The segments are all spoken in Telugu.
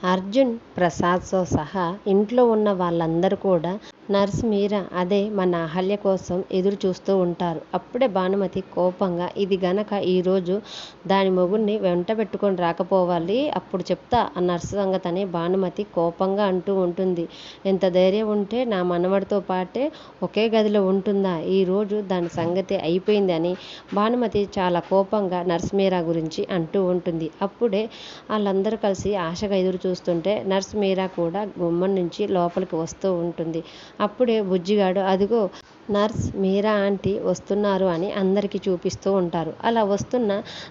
అర్జున్, ప్రసాద్‌తో సహా ఇంట్లో ఉన్న వాళ్ళందరూ కూడా నర్స్ మీరా అదే మన అహల్య కోసం ఎదురు చూస్తూ ఉంటారు. అప్పుడే భానుమతి కోపంగా ఇది గనక ఈరోజు దాని మొగుడిని వెంట పెట్టుకొని రాకపోవాలి అప్పుడు చెప్తా ఆ నర్సు సంగతని భానుమతి కోపంగా అంటూ ఉంటుంది. ఎంత ధైర్యం ఉంటే నా మనవడితో పాటే ఒకే గదిలో ఉంటుందా? ఈరోజు దాని సంగతి అయిపోయింది అని భానుమతి చాలా కోపంగా నర్స్ మీరా గురించి అంటూ ఉంటుంది. అప్పుడే వాళ్ళందరూ కలిసి ఆశగా ఎదురు చూస్తుంటే నర్స్ మీరా కూడా గుమ్మం నుంచి లోపలికి వస్తూ ఉంటుంది. అప్పుడే బుజ్జిగాడు అదిగో నర్స్ మీరా ఆంటీ వస్తున్నారు అని అందరికీ చూపిస్తూ ఉంటారు. అలా వస్తున్న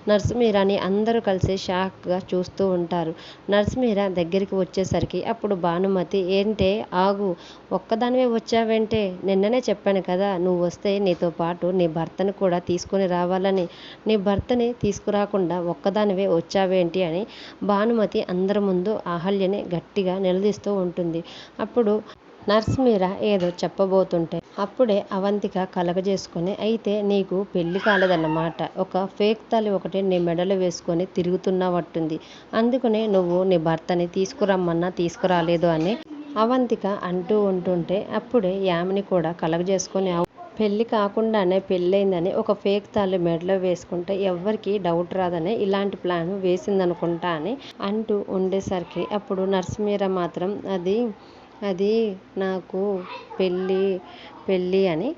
నర్స్ మీరాని అందరూ కలిసి షాక్గా చూస్తూ ఉంటారు. నర్స్ మీరా దగ్గరికి వచ్చేసరికి అప్పుడు భానుమతి ఏంటే ఆగు, ఒక్కదానివే వచ్చావేంటే? నిన్ననే చెప్పాను కదా నువ్వు వస్తే నీతో పాటు నీ భర్తను కూడా తీసుకుని రావాలని. నీ భర్తని తీసుకురాకుండా ఒక్కదానివే వచ్చావేంటి అని భానుమతి అందరి ముందు అహల్యని గట్టిగా నిలదీస్తూ ఉంటుంది. అప్పుడు నర్స్ మీరా ఏదో చెప్పబోతుంటే అప్పుడే అవంతిక కలగజేసుకొని అయితే నీకు పెళ్లి కాలేదన్నమాట. ఒక ఫేక్ తాళి ఒకటి నీ మెడలో వేసుకొని తిరుగుతున్నావట్టుంది. అందుకనే నువ్వు నీ భర్తని తీసుకురమ్మన్నా తీసుకురాలేదు అని అవంతిక అంటూ ఉంటుంటే అప్పుడే యామిని కూడా కలగజేసుకొని పెళ్ళి కాకుండానే పెళ్ళయిందని ఒక ఫేక్ తాళి మెడలో వేసుకుంటే ఎవ్వరికి డౌట్ రాదని ఇలాంటి ప్లాన్ వేసిందనుకుంటా అని అంటూ ఉండేసరికి అప్పుడు నర్స్ మీరా మాత్రం అది నాకు పెళ్ళి అని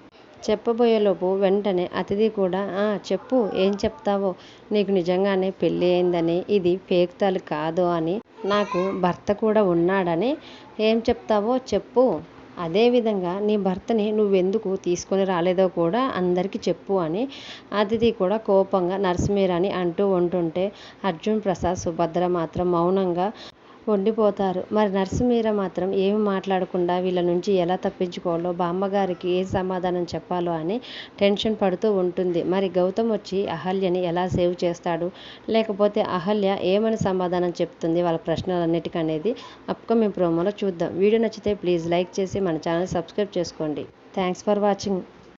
చెప్పబోయేలోపు వెంటనే అతిథి కూడా చెప్పు ఏం చెప్తావో, నీకు నిజంగానే పెళ్ళి అయిందని ఇది ఫేక్ తాళి కాదు అని నాకు భర్త కూడా ఉన్నాడని ఏం చెప్తావో చెప్పు. అదేవిధంగా నీ భర్తని నువ్వెందుకు తీసుకొని రాలేదో కూడా అందరికీ చెప్పు అని అతిథి కూడా కోపంగా నర్స్ మీరాని అంటూ ఉంటుంటే అర్జున్, ప్రసాద్, సుభద్ర మాత్రం మౌనంగా ఉండిపోతారు. మరి నర్సు మీరా మాత్రం ఏమి మాట్లాడకుండా వీళ్ళ నుంచి ఎలా తప్పించుకోవాలో, బామ్మగారికి ఏ సమాధానం చెప్పాలో అని టెన్షన్ పడుతూ ఉంటుంది. మరి గౌతమ్ వచ్చి అహల్యని ఎలా సేవ్ చేస్తాడు, లేకపోతే అహల్య ఏమని సమాధానం చెప్తుంది వాళ్ళ ప్రశ్నలన్నిటికనేది అప్కమింగ్ ప్రోమోలో చూద్దాం. వీడియో నచ్చితే ప్లీజ్ లైక్ చేసి మన ఛానల్ సబ్స్క్రైబ్ చేసుకోండి. Thanks for watching.